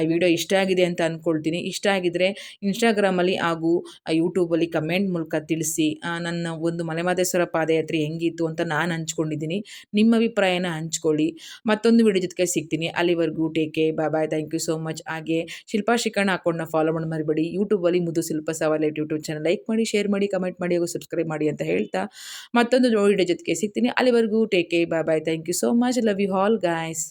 ಈ ವಿಡಿಯೋ ಇಷ್ಟ ಆಗಿದೆ ಅಂತ ಅಂದ್ಕೊಳ್ತೀನಿ. ಇಷ್ಟ ಆಗಿದ್ದರೆ ಇನ್ಸ್ಟಾಗ್ರಾಮಲ್ಲಿ ಹಾಗೂ ಯೂಟ್ಯೂಬಲ್ಲಿ ಕಮೆಂಟ್ ಮೂಲಕ ತಿಳಿಸಿ. ನನ್ನ ಒಂದು ಮಲೆಮಹದೇಶ್ವರ ಪಾದಯಾತ್ರೆ ಹೆಂಗಿತ್ತು ಅಂತ ನಾನು ಹಂಚ್ಕೊಂಡಿದ್ದೀನಿ. ನಿಮ್ಮ ಅಭಿಪ್ರಾಯನ ಹಂಚ್ಕೊಳ್ಳಿ. ಮತ್ತೊಂದು ವಿಡಿಯೋ ಜೊತೆಗೆ ಸಿಗ್ತೀನಿ. ಅಲ್ಲಿವರೆಗೂ take care, bye bye, thank you so much. ಹಾಗೆ ಶಿಲ್ಪಾ ಶಿಖಂಡ್ ಅಕೌಂಟ್ನ ಫಾಲೋ ಮಾಡಿ ಮರಿಬೇಡಿ. ಯೂಟ್ಯೂಬಲ್ಲಿ ಮುದ್ದು ಶಿಲ್ಪ ಸವಾಲೇಟ್ ಯೂಟ್ಯೂಬ್ ಚಾನಲ್ ಲೈಕ್ ಮಾಡಿ, ಶೇರ್ ಮಾಡಿ, ಕಮೆಂಟ್ ಮಾಡಿ ಹಾಗೂ ಸಬ್ಸ್ಕ್ರೈಬ್ ಮಾಡಿ ಅಂತ ಹೇಳ್ತಾ ಮತ್ತೊಂದು ವಿಡಿಯೋ ಜೊತೆಗೆ ಸಿಗ್ತೀನಿ. ಅಲ್ಲಿವರೆಗೂ take care, bye bye, thank you so much, love you all guys.